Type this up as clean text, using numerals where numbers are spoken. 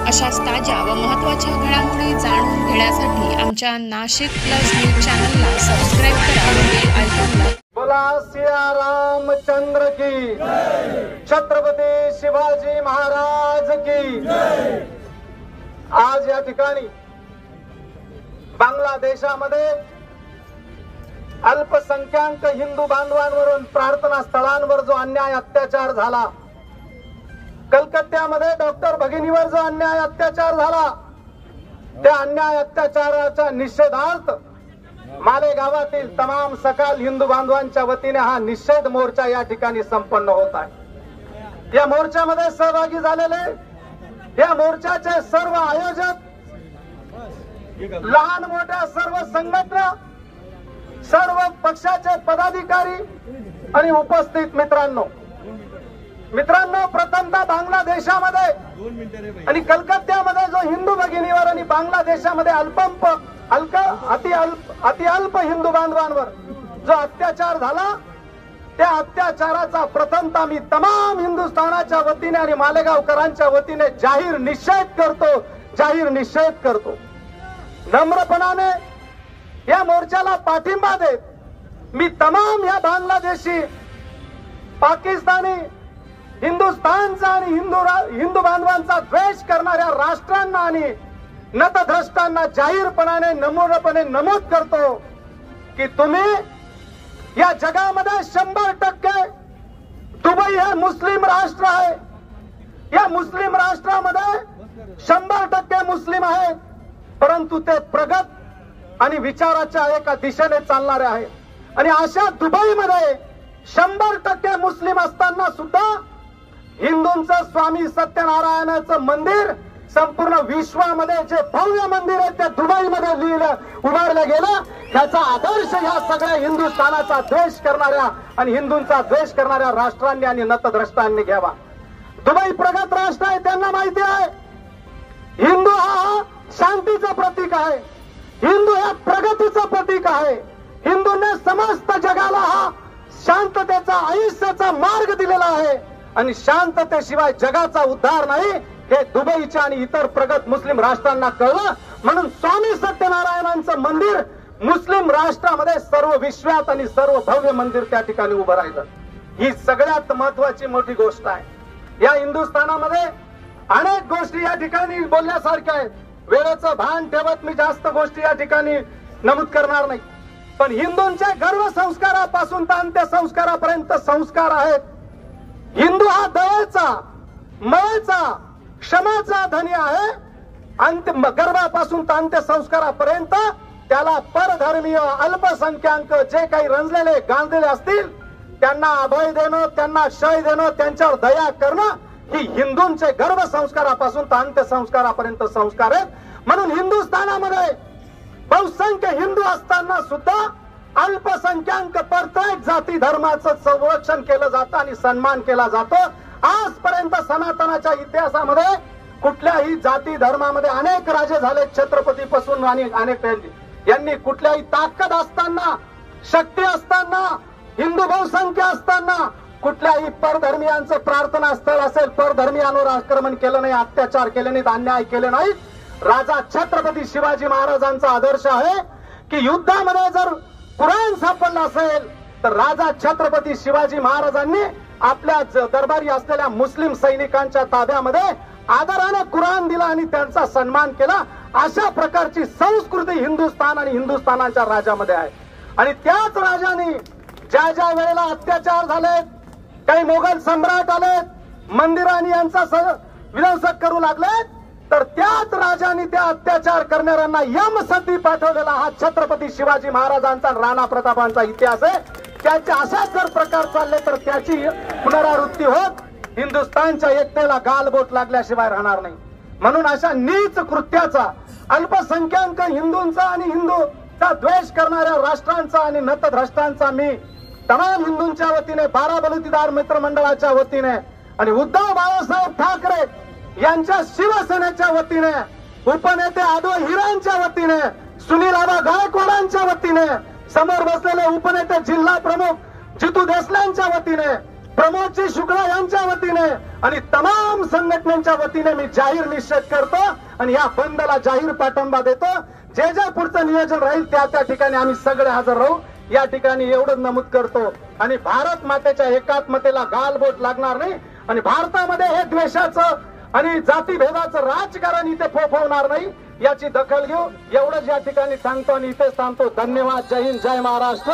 अशाच ताज्या व महत्त्वाच्या घडामोडी जाणून घेण्यासाठी आमच्या नाशिक प्लस न्यूज चॅनलला सबस्क्राइब करा व बेल आयकॉनला. बोला सिया रामचंद्र की छत्रपती शिवाजी महाराज की. आज या ठिकाणी बांगलादेशामध्ये अल्पसंख्याक हिंदू बांधवांवरून प्रार्थना स्थळांवर जो अन्याय अत्याचार झाला, कलकत्त्यामध्ये डॉक्टर भगिनीवर जो अन्याय अत्याचार झाला, त्या अन्याय अत्याचाराच्या निषेधार्थ मालेगावातील तमाम सकाल हिंदू बांधवांच्या वतीने हा निषेध मोर्चा या ठिकाणी संपन्न होत आहे. या मोर्चामध्ये सहभागी झालेले या मोर्चाचे सर्व आयोजक, लहान मोठ्या सर्व संघटना, सर्व पक्षाचे पदाधिकारी आणि उपस्थित मित्रांनो, प्रथमतः बांगलादेशामध्ये आणि कलकत्त्यामध्ये जो हिंदू भगिनीवर आणि बांगलादेशामध्ये अति अल्प हिंदू बांधवांवर जो अत्याचार झाला, त्या अत्याचाराचा प्रथमतः मी तमाम हिंदुस्थानाच्या वतीने आणि मालेगावकरांच्या वतीने जाहीर निषेध करतो. नम्रपणाने या मोर्चाला पाठिंबा देत मी तमाम या बांगलादेशी, पाकिस्तानी, हिंदुस्थानचा आणि हिंदू बांधवांचा द्वेष करणाऱ्या राष्ट्रांना आणि नतद्रष्टांना जाहीरपणाने नम्रपणे नमूद करतो की तुम्ही या जगामध्ये 100% दुबई हे मुस्लिम राष्ट्र आहे. या मुस्लिम राष्ट्रामध्ये 100% मुस्लिम आहेत, परंतु ते प्रगत आणि विचाराच्या एका दिशेने चालणारे आहेत. आणि अशा दुबईमध्ये 100% मुस्लिम असताना सुद्धा हिंदूंचं स्वामी सत्यनारायणाचं मंदिर संपूर्ण विश्वामध्ये जे भव्य मंदिर आहे त्या दुबईमध्ये उभारलं गेलं. त्याचा आदर्श ह्या सगळ्या हिंदुस्थानाचा द्वेष करणाऱ्या आणि हिंदूंचा द्वेष करणाऱ्या राष्ट्रांनी आणि नतद्रष्टांनी घ्यावा. दुबई प्रगत राष्ट्र आहे, त्यांना माहिती आहे हिंदू हा शांतीचं प्रतीक आहे, हिंदू हे प्रगतीचं प्रतीक आहे. हिंदूंनी समस्त जगाला हा शांततेचा, आयुष्याचा मार्ग दिलेला आहे आणि शांततेशिवाय जगाचा उद्धार नाही हे दुबईच्या आणि इतर प्रगत मुस्लिम राष्ट्रांना कळलं. म्हणून स्वामी सत्यनारायणांचं मंदिर मुस्लिम राष्ट्रामध्ये सर्व विश्वात आणि सर्व भव्य मंदिर त्या ठिकाणी उभं राहिलं. ही सगळ्यात महत्वाची मोठी गोष्ट आहे. या हिंदुस्थानामध्ये अनेक गोष्टी या ठिकाणी बोलण्यासारख्या आहेत. वेळेचं भान ठेवत मी जास्त गोष्टी या ठिकाणी नमूद करणार नाही, पण हिंदूंच्या गर्व संस्कारापासून तर अंत्यसंस्कारापर्यंत संस्कार आहेत. हिंदू हा दयेचा, मयेचा, क्षमाचा धनी आहे. गर्भापासून तर अंत्यसंस्कारापर्यंत त्याला परधर्मीय, अल्पसंख्याक जे काही रंजलेले, गांजलेले असतील त्यांना अभय देणं, त्यांना शय देणं, त्यांच्यावर दया करणं ही हिंदूंचे गर्भ संस्कारापासून तर अंत्यसंस्कारापर्यंत संस्कार आहेत. म्हणून हिंदुस्थानामध्ये बहुसंख्य हिंदू असताना सुद्धा अल्पसंख्याक प्रत्येक जाती धर्माचं संरक्षण केलं जातं आणि सन्मान केला जातो. आजपर्यंत सनातनाच्या इतिहासामध्ये कुठल्याही जाती धर्मामध्ये अनेक राजे झाले, छत्रपती पासून आणि अनेक यांनी कुठल्याही ताकद असताना, शक्ती असताना, हिंदू बहुसंख्य असताना कुठल्याही परधर्मियांचं प्रार्थना स्थळ असेल, परधर्मियांवर आक्रमण केलं नाही, अत्याचार केले नाहीत, अन्याय केले नाहीत. राजा छत्रपती शिवाजी महाराजांचा आदर्श आहे की युद्धामध्ये जर कुराण सापडला असेल तर राजा छत्रपती शिवाजी महाराजांनी आपल्या दरबारी असलेल्या मुस्लिम सैनिकांच्या ताब्यामध्ये आदराने कुराण दिला आणि त्यांचा सन्मान केला. अशा प्रकारची संस्कृती हिंदुस्थान आणि हिंदुस्थानाच्या राजामध्ये आहे. आणि त्याच राजांनी ज्या ज्या वेळेला अत्याचार झालेत, काही मोगल सम्राट आलेत, मंदिरांनी यांचा विध्वंसक करू लागलेत, तर त्याच राजांनी त्या अत्याचार करणाऱ्यांना यमसती पाठवलेला हा छत्रपती शिवाजी महाराजांचा, राणा प्रतापांचा इतिहास आहे. त्याचे अशाच जर प्रकार चालले तर त्याची पुनरावृत्ती होत हिंदुस्थानच्या एकतेला गालबोट लागल्याशिवाय राहणार नाही. म्हणून अशा नीच कृत्याचा, अल्पसंख्याक हिंदूंचा आणि हिंदूचा द्वेष करणाऱ्या राष्ट्रांचा आणि नतद्रष्टांचा मी तमाम हिंदूंच्या वतीने, बाराबलुतेदार मित्रमंडळाच्या वतीने आणि उद्धव बाळासाहेब ठाकरे यांच्या शिवसेनेच्या वतीने, उपनेते आदो हिरांच्या वतीने, सुनील आबा गायकवाडांच्या वतीने, समोर बसलेले उपनेते जिल्हा प्रमुख जितू देसलेंच्या वतीने प्रमोदजी शुक्ला यांच्या वतीने आणि तमाम संघटनेच्या वतीने मी जाहीर निषेध करतो आणि या बंदला जाहीर पाठिंबा देतो. जे जे पुढचं नियोजन राहील त्या ठिकाणी आम्ही सगळे हजर राहू. या ठिकाणी एवढं नमूद करतो. आणि भारत मातेच्या एकात्मतेला गालबोट लागणार नाही आणि भारतामध्ये हे द्वेषाचं आणि जातीभेदाचं राजकारण इथे फोफवणार नाही याची दखल घेऊ. एवढंच या ठिकाणी सांगतो आणि इथेच थांबतो. धन्यवाद. जय हिंद, जय महाराष्ट्र.